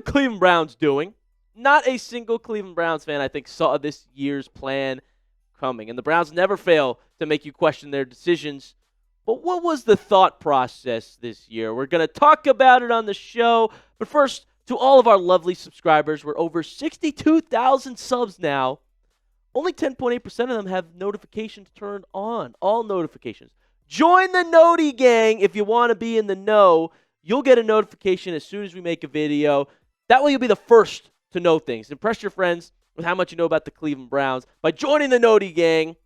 the Cleveland Browns doing? Not a single Cleveland Browns fan, I think, saw this year's plan coming. And the Browns never fail to make you question their decisions. But what was the thought process this year? We're going to talk about it on the show. But first, to all of our lovely subscribers, we're over 62,000 subs now. Only 10.8% of them have notifications turned on. All notifications. Join the Noti gang if you want to be in the know. You'll get a notification as soon as we make a video. That way you'll be the first to know things. Impress your friends with how much you know about the Cleveland Browns by joining the Noti gang.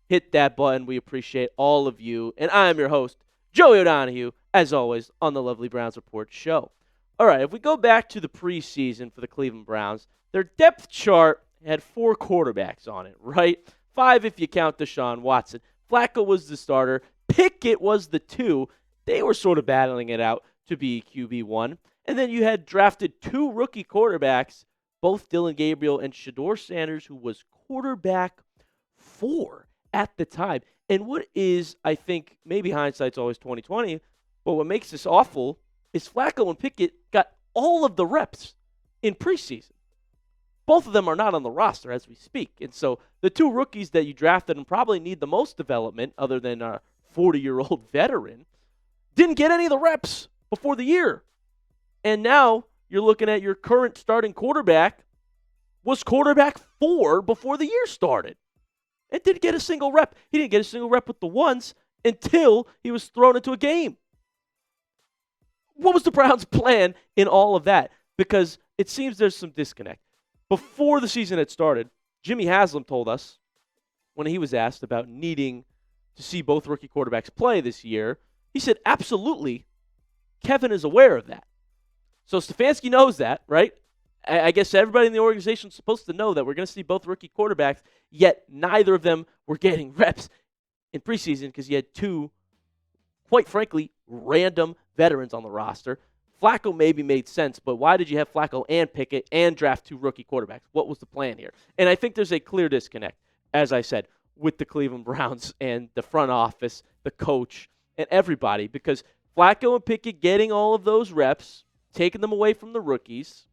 Hit that button. We appreciate all of you. And I am your host, Joey O'Donohue, as always, on the Lovely Browns Report show. All right, if we go back to the preseason for the Cleveland Browns, their depth chart had 4 quarterbacks on it, right? 5 if you count Deshaun Watson. Flacco was the starter. Pickett was the 2. They were sort of battling it out to be QB1. And then you had drafted 2 rookie quarterbacks, both Dillon Gabriel and Shedeur Sanders, who was quarterback 4 at the time. And what is, I think, maybe hindsight's always 20/20, but what makes this awful is Flacco and Pickett got all of the reps in preseason. Both of them are not on the roster as we speak. And so the 2 rookies that you drafted and probably need the most development, other than a 40-year-old veteran, didn't get any of the reps before the year. And now you're looking at your current starting quarterback was quarterback 4 before the year started. And didn't get a single rep. He didn't get a single rep with the ones until he was thrown into a game. What was the Browns' plan in all of that? Because it seems there's some disconnect. Before the season had started, Jimmy Haslam told us, when he was asked about needing to see both rookie quarterbacks play this year, he said, absolutely, Kevin is aware of that. So Stefanski knows that, right? I guess everybody in the organization is supposed to know that we're going to see both rookie quarterbacks, yet neither of them were getting reps in preseason because you had 2, quite frankly, random veterans on the roster. Flacco maybe made sense, but why did you have Flacco and Pickett and draft 2 rookie quarterbacks? What was the plan here? And I think there's a clear disconnect, as I said, with the Cleveland Browns and the front office, the coach, and everybody, because Flacco and Pickett getting all of those reps, taking them away from the rookies,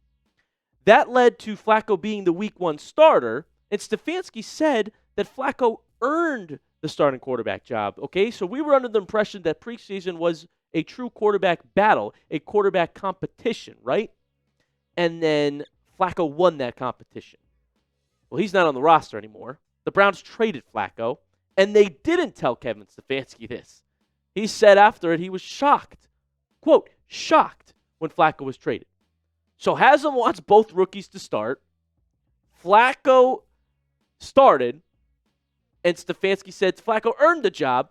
that led to Flacco being the week 1 starter, and Stefanski said that Flacco earned the starting quarterback job, okay? So we were under the impression that preseason was a true quarterback battle, a quarterback competition, right? And then Flacco won that competition. Well, he's not on the roster anymore. The Browns traded Flacco, and they didn't tell Kevin Stefanski this. He said after it he was shocked, quote, shocked when Flacco was traded. So Haslam wants both rookies to start. Flacco started, and Stefanski said Flacco earned the job,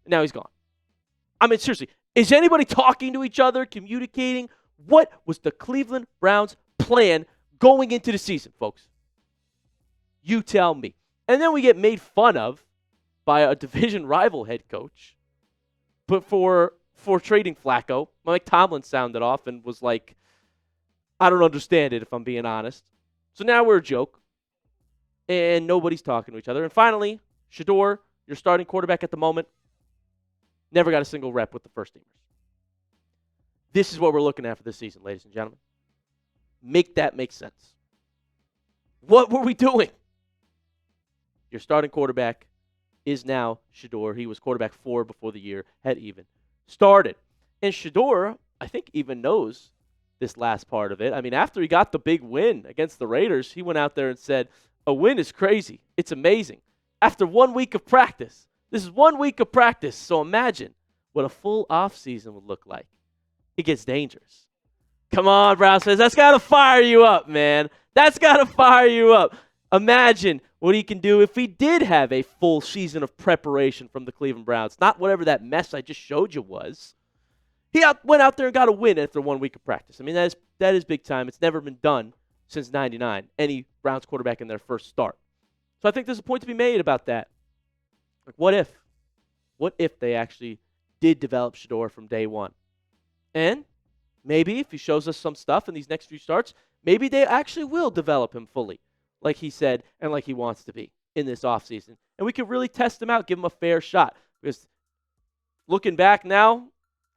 and now he's gone. I mean, seriously, is anybody talking to each other, communicating? What was the Cleveland Browns' plan going into the season, folks? You tell me. And then we get made fun of by a division rival head coach, but for trading Flacco. Mike Tomlin sounded off and was like, I don't understand it, if I'm being honest. So now we're a joke, and nobody's talking to each other. And finally, Shedeur, your starting quarterback at the moment, never got a single rep with the first teamers. This is what we're looking at for this season, ladies and gentlemen. Make that make sense. What were we doing? Your starting quarterback is now Shedeur. He was quarterback 4 before the year had even started. And Shedeur, I think, even knows this last part of it. I mean, after he got the big win against the Raiders, he went out there and said, a win is crazy. It's amazing. After 1 week of practice. This is 1 week of practice, so imagine what a full offseason would look like. It gets dangerous. Come on, Browns fans. That's got to fire you up, man. That's got to fire you up. Imagine what he can do if he did have a full season of preparation from the Cleveland Browns. Not whatever that mess I just showed you was. He went out there and got a win after 1 week of practice. I mean, that is big time. It's never been done since '99, any Browns quarterback in their first start. So I think there's a point to be made about that. Like, what if? What if they actually did develop Shedeur from day one? And maybe if he shows us some stuff in these next few starts, maybe they actually will develop him fully, like he said and like he wants to be in this offseason. And we could really test him out, give him a fair shot. Because looking back now,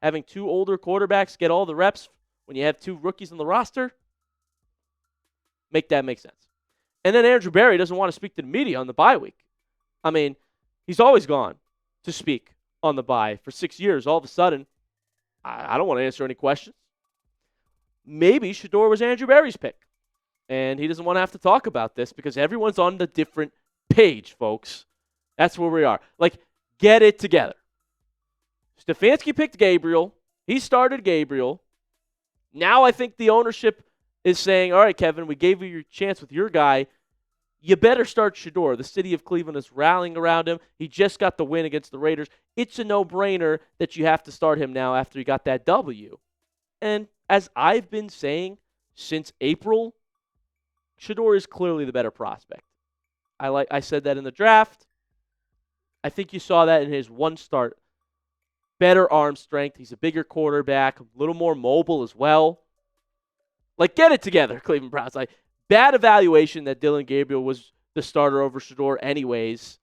having 2 older quarterbacks get all the reps when you have 2 rookies on the roster, Make that make sense. And then Andrew Berry doesn't want to speak to the media on the bye week. I mean, he's always gone to speak on the bye for 6 years. All of a sudden, I don't want to answer any questions. Maybe Shedeur was Andrew Berry's pick. And he doesn't want to have to talk about this because everyone's on the different page, folks. That's where we are. Like, get it together. Stefanski picked Gabriel. He started Gabriel. Now I think the ownership is saying, all right, Kevin, we gave you your chance with your guy. You better start Shedeur. The city of Cleveland is rallying around him. He just got the win against the Raiders. It's a no-brainer that you have to start him now after he got that W. And as I've been saying since April, Shedeur is clearly the better prospect. I said that in the draft. I think you saw that in his one start. Better arm strength. He's a bigger quarterback, a little more mobile as well. Like, get it together, Cleveland Browns. Like, bad evaluation that Dillon Gabriel was the starter over Shedeur anyways.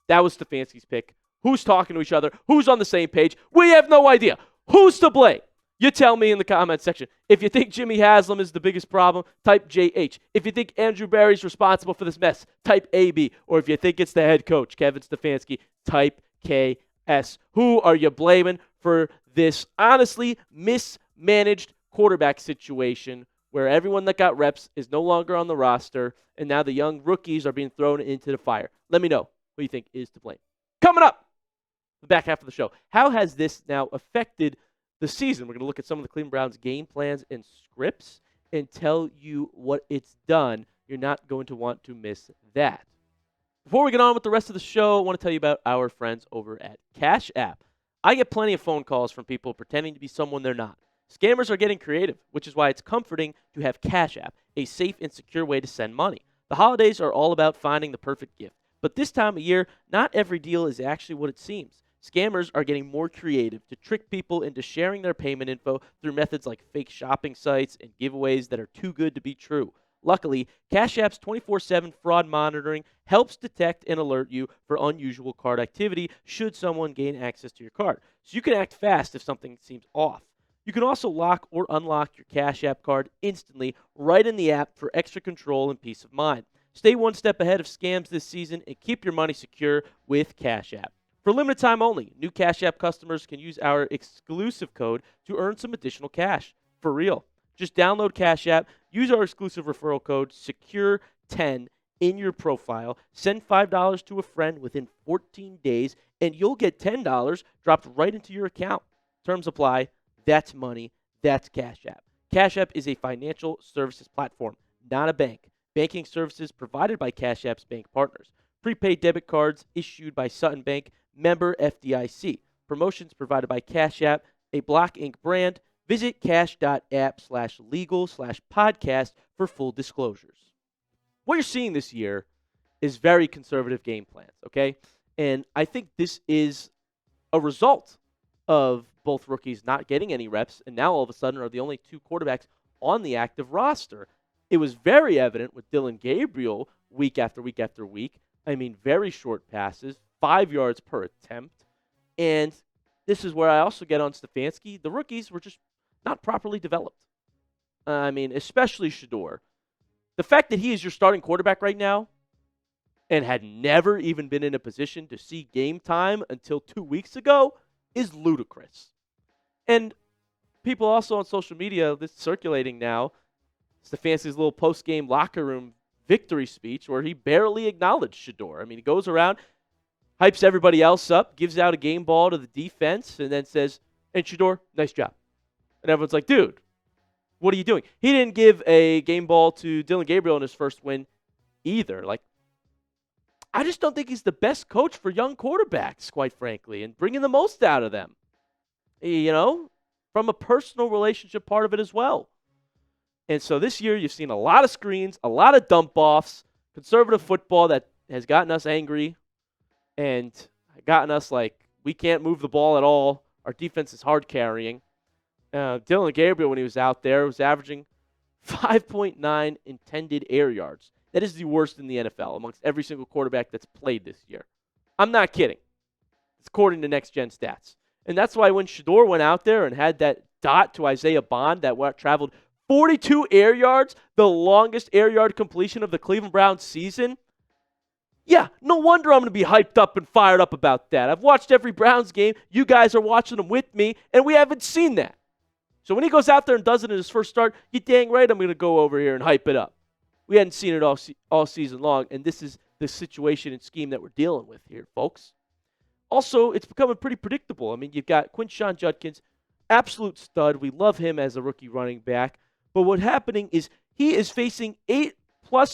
That was Stefanski's pick. Who's talking to each other? Who's on the same page? We have no idea. Who's to blame? You tell me in the comment section. If you think Jimmy Haslam is the biggest problem, type JH. If you think Andrew Berry's responsible for this mess, type AB. Or if you think it's the head coach, Kevin Stefanski, type KS. Who are you blaming for this honestly mismanaged quarterback situation where everyone that got reps is no longer on the roster and now the young rookies are being thrown into the fire? Let me know who you think is to blame. Coming up, the back half of the show. How has this now affected the season? We're going to look at some of the Cleveland Browns game plans and scripts and tell you what it's done. You're not going to want to miss that. Before we get on with the rest of the show, I want to tell you about our friends over at Cash App. I get plenty of phone calls from people pretending to be someone they're not. Scammers are getting creative, which is why it's comforting to have Cash App, a safe and secure way to send money. The holidays are all about finding the perfect gift. But this time of year, not every deal is actually what it seems. Scammers are getting more creative to trick people into sharing their payment info through methods like fake shopping sites and giveaways that are too good to be true. Luckily, Cash App's 24/7 fraud monitoring helps detect and alert you for unusual card activity should someone gain access to your card. So you can act fast if something seems off. You can also lock or unlock your Cash App card instantly right in the app for extra control and peace of mind. Stay one step ahead of scams this season and keep your money secure with Cash App. For limited time only, new Cash App customers can use our exclusive code to earn some additional cash. For real. Just download Cash App, use our exclusive referral code, SECURE10 in your profile, send $5 to a friend within 14 days, and you'll get $10 dropped right into your account. Terms apply. That's money. That's Cash App. Cash App is a financial services platform, not a bank. Banking services provided by Cash App's bank partners. Prepaid debit cards issued by Sutton Bank, member FDIC. Promotions provided by Cash App, a Block Inc. brand. Visit cash.app/legal/podcast for full disclosures. What you're seeing this year is very conservative game plans, okay? And I think this is a result of both rookies not getting any reps and now all of a sudden are the only two quarterbacks on the active roster. It was very evident with Dillon Gabriel week after week after week. I mean, very short passes, 5 yards per attempt. And this is where I also get on Stefanski. The rookies were just not properly developed. I mean, especially Shedeur. The fact that he is your starting quarterback right now and had never even been in a position to see game time until 2 weeks ago is ludicrous. And people also on social media, this is circulating now, Stefanski's little post-game locker room victory speech where he barely acknowledged Shedeur. I mean, he goes around, hypes everybody else up, gives out a game ball to the defense, and then says, and Shedeur, nice job. And everyone's like, dude, what are you doing? He didn't give a game ball to Dillon Gabriel in his first win either. Like, I just don't think he's the best coach for young quarterbacks, quite frankly, and bringing the most out of them. You know, from a personal relationship part of it as well. And so this year you've seen a lot of screens, a lot of dump-offs, conservative football that has gotten us angry and gotten us like, we can't move the ball at all. Our defense is hard carrying. Dillon Gabriel, when he was out there, was averaging 5.9 intended air yards. That is the worst in the NFL amongst every single quarterback that's played this year. I'm not kidding. It's according to Next Gen Stats. And that's why when Shedeur went out there and had that dot to Isaiah Bond that traveled 42 air yards, the longest air yard completion of the Cleveland Browns season. Yeah, no wonder I'm going to be hyped up and fired up about that. I've watched every Browns game. You guys are watching them with me, and we haven't seen that. So when he goes out there and does it in his first start, you dang right I'm going to go over here and hype it up. We hadn't seen it all season long, and this is the situation and scheme that we're dealing with here, folks. Also, it's becoming pretty predictable. I mean, you've got Quinshon Judkins, absolute stud. We love him as a rookie running back. But what's happening is he is facing 8+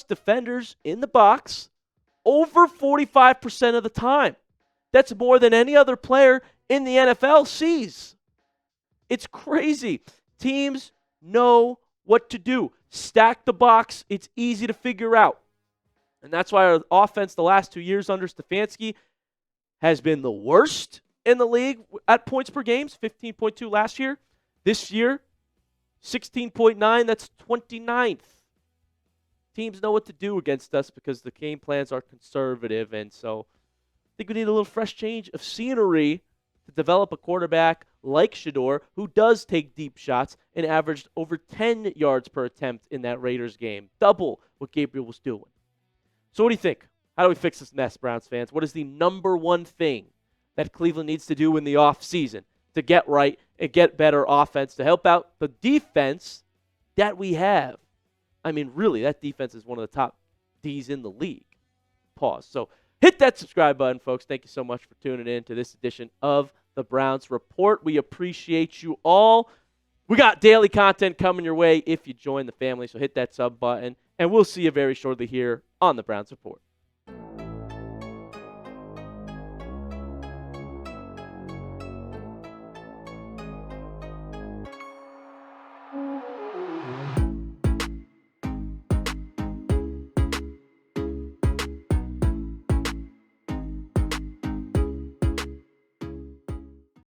defenders in the box over 45% of the time. That's more than any other player in the NFL sees. It's crazy. Teams know what to do. Stack the box. It's easy to figure out. And that's why our offense the last 2 years under Stefanski has been the worst in the league at points per game, 15.2 last year. This year, 16.9, that's 29th. Teams know what to do against us because the game plans are conservative, and so I think we need a little fresh change of scenery to develop a quarterback like Shedeur, who does take deep shots and averaged over 10 yards per attempt in that Raiders game, double what Gabriel was doing. So what do you think? How do we fix this mess, Browns fans? What is the number one thing that Cleveland needs to do in the offseason to get right and get better offense to help out the defense that we have? I mean, really, that defense is one of the top Ds in the league. Pause. So hit that subscribe button, folks. Thank you so much for tuning in to this edition of the Browns Report. We appreciate you all. We got daily content coming your way if you join the family, so hit that sub button, and we'll see you very shortly here on the Browns Report.